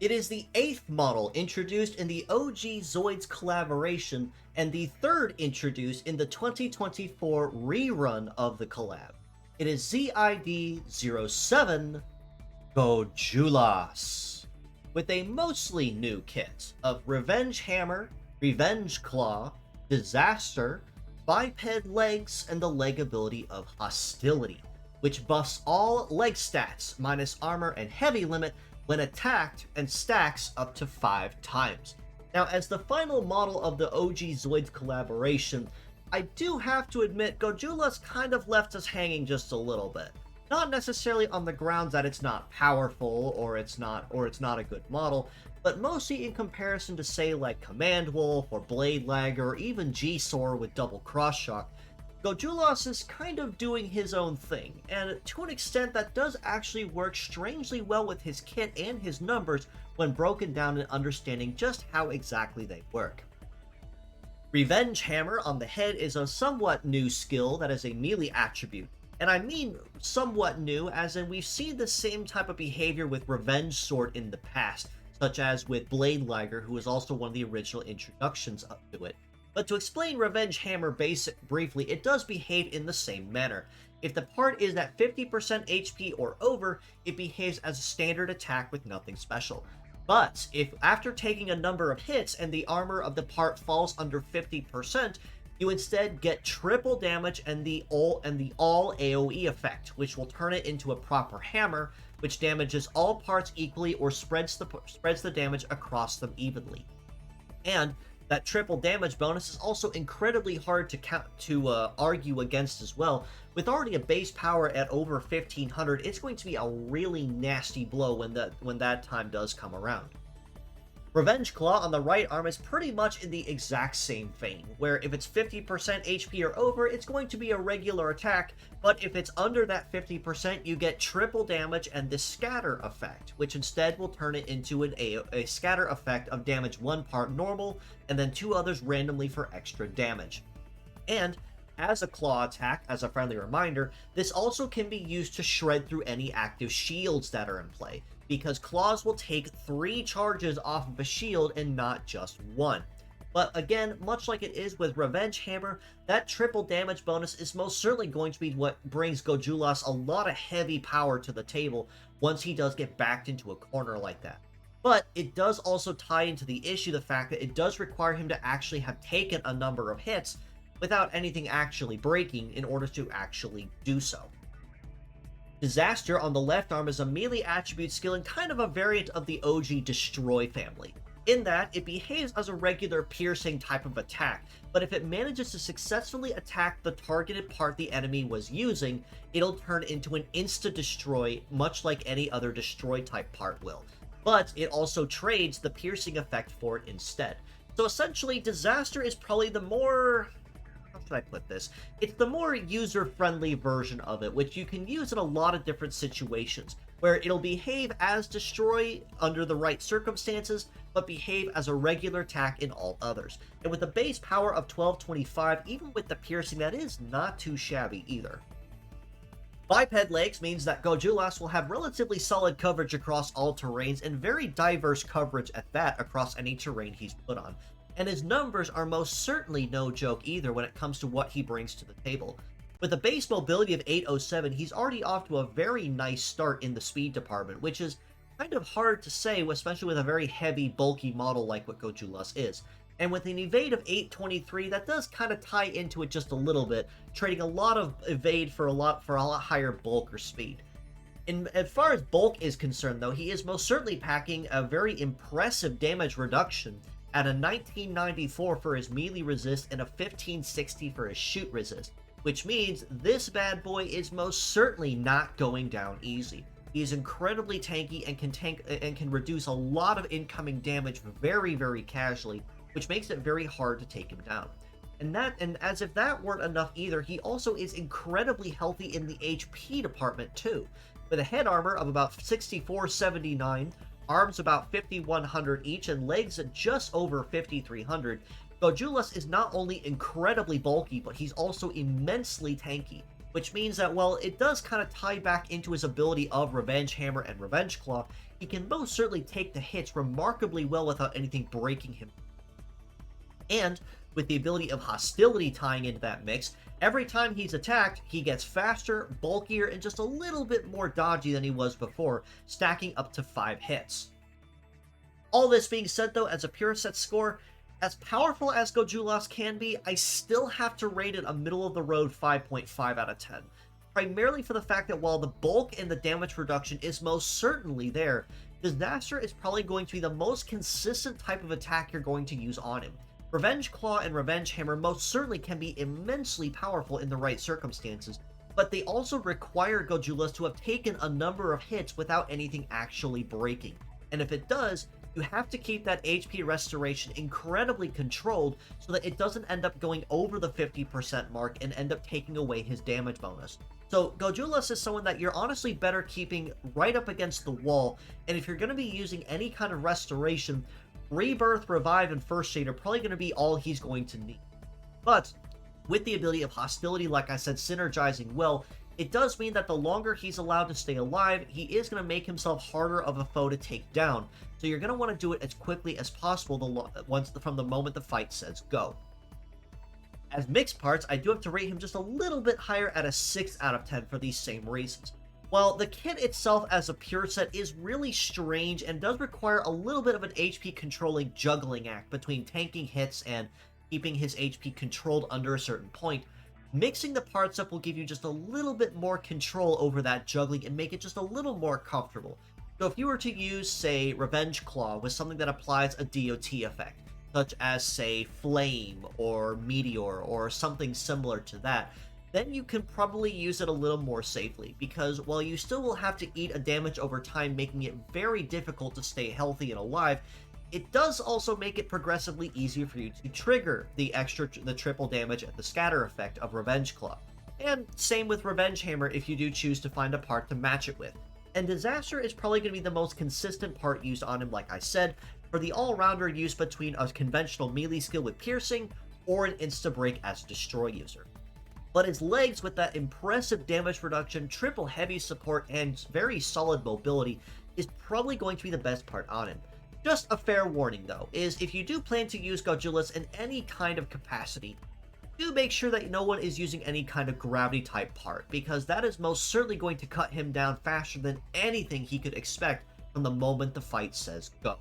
It is the 8th model introduced in the OG ZOIDS collaboration and the 3rd introduced in the 2024 rerun of the collab. It is ZID07 Gojulas, with a mostly new kit of Revenge Hammer, Revenge Claw, Disaster, Biped Legs, and the leg ability of Hostility, which buffs all leg stats minus armor and heavy limit when attacked and stacks up to 5 times. Now, as the final model of the OG ZOIDS collaboration, I do have to admit Gojulas kind of left us hanging just a little bit. Not necessarily on the grounds that it's not powerful or it's not a good model, but mostly in comparison to say like Command Wolf or Blade Lag or even G-Sor with double cross shock. Gojulas is kind of doing his own thing, and to an extent that does actually work strangely well with his kit and his numbers when broken down and understanding just how exactly they work. Revenge Hammer on the head is a somewhat new skill that is a melee attribute, and I mean somewhat new as in we've seen the same type of behavior with Revenge Sword in the past, such as with Blade Lagger, who was also one of the original introductions up to it. But to explain Revenge Hammer briefly, it does behave in the same manner. If the part is at 50% HP or over, it behaves as a standard attack with nothing special. But if after taking a number of hits and the armor of the part falls under 50%, you instead get triple damage and the all AoE effect, which will turn it into a proper hammer, which damages all parts equally or spreads the damage across them evenly. And that triple damage bonus is also incredibly hard to argue against as well. With already a base power at over 1500, it's going to be a really nasty blow when that time does come around. Revenge Claw on the right arm is pretty much in the exact same vein, where if it's 50% HP or over, it's going to be a regular attack, but if it's under that 50%, you get triple damage and the scatter effect, which instead will turn it into a scatter effect of damage one part normal, and then 2 others randomly for extra damage. And as a claw attack, as a friendly reminder, this also can be used to shred through any active shields that are in play, because claws will take 3 charges off of a shield and not just 1. But again, much like it is with Revenge Hammer, that triple damage bonus is most certainly going to be what brings Gojulas a lot of heavy power to the table once he does get backed into a corner like that. But it does also tie into the issue the fact that it does require him to actually have taken a number of hits without anything actually breaking in order to actually do so. Disaster on the left arm is a melee attribute skill and kind of a variant of the OG Destroy family, in that it behaves as a regular piercing type of attack, but if it manages to successfully attack the targeted part the enemy was using, it'll turn into an insta-destroy, much like any other destroy type part will. But it also trades the piercing effect for it instead. So essentially, Disaster is probably the more... how should I put this? It's the more user-friendly version of it, which you can use in a lot of different situations, where it'll behave as Destroy under the right circumstances, but behave as a regular attack in all others. And with a base power of 1225, even with the piercing, that is not too shabby either. Biped Legs means that Gojulas will have relatively solid coverage across all terrains, and very diverse coverage at that across any terrain he's put on. And his numbers are most certainly no joke either when it comes to what he brings to the table. With a base mobility of 807, he's already off to a very nice start in the speed department, which is kind of hard to say, especially with a very heavy, bulky model like what Gojulas is. And with an evade of 823, that does kind of tie into it just a little bit, trading a lot of evade for a lot higher bulk or speed. As far as bulk is concerned, though, he is most certainly packing a very impressive damage reduction at a 1994 for his melee resist and a 1560 for his shoot resist, which means this bad boy is most certainly not going down easy. He is incredibly tanky and can reduce a lot of incoming damage very, very casually, which makes it very hard to take him down. And as if that weren't enough either, he also is incredibly healthy in the HP department too, with a head armor of about 6479, arms about 5100 each, and legs at just over 5300. Gojulas is not only incredibly bulky, but he's also immensely tanky. which means that while it does kind of tie back into his ability of Revenge Hammer and Revenge Claw, he can most certainly take the hits remarkably well without anything breaking him. And with the ability of Hostility tying into that mix, every time he's attacked, he gets faster, bulkier, and just a little bit more dodgy than he was before, stacking up to 5 hits. All this being said though, as a pure set score, as powerful as Gojulas can be, I still have to rate it a middle-of-the-road 5.5 out of 10. Primarily for the fact that while the bulk and the damage reduction is most certainly there, Disaster is probably going to be the most consistent type of attack you're going to use on him. Revenge Claw and Revenge Hammer most certainly can be immensely powerful in the right circumstances, but they also require Gojulas to have taken a number of hits without anything actually breaking. And if it does, you have to keep that HP restoration incredibly controlled so that it doesn't end up going over the 50% mark and end up taking away his damage bonus. So Gojulas is someone that you're honestly better keeping right up against the wall, and if you're going to be using any kind of restoration, Rebirth, Revive, and First Aid are probably going to be all he's going to need. But with the ability of Hostility, like I said, synergizing well, it does mean that the longer he's allowed to stay alive, he is going to make himself harder of a foe to take down. So you're going to want to do it as quickly as possible from the moment the fight says go. As mixed parts, I do have to rate him just a little bit higher at a 6 out of 10 for these same reasons. While the kit itself as a pure set is really strange and does require a little bit of an HP controlling juggling act between tanking hits and keeping his HP controlled under a certain point, mixing the parts up will give you just a little bit more control over that juggling and make it just a little more comfortable. So if you were to use, say, Revenge Claw with something that applies a DOT effect, such as, say, Flame or Meteor or something similar to that, then you can probably use it a little more safely, because while you still will have to eat a damage over time, making it very difficult to stay healthy and alive, it does also make it progressively easier for you to trigger the triple damage and the scatter effect of Revenge Claw. And same with Revenge Hammer if you do choose to find a part to match it with. And Disaster is probably going to be the most consistent part used on him, like I said, for the all-rounder use between a conventional melee skill with Piercing or an insta-break as a Destroy user. But his legs, with that impressive damage reduction, triple heavy support, and very solid mobility, is probably going to be the best part on him. Just a fair warning though, is if you do plan to use Gojulas in any kind of capacity, do make sure that no one is using any kind of gravity type part, because that is most certainly going to cut him down faster than anything he could expect from the moment the fight says go.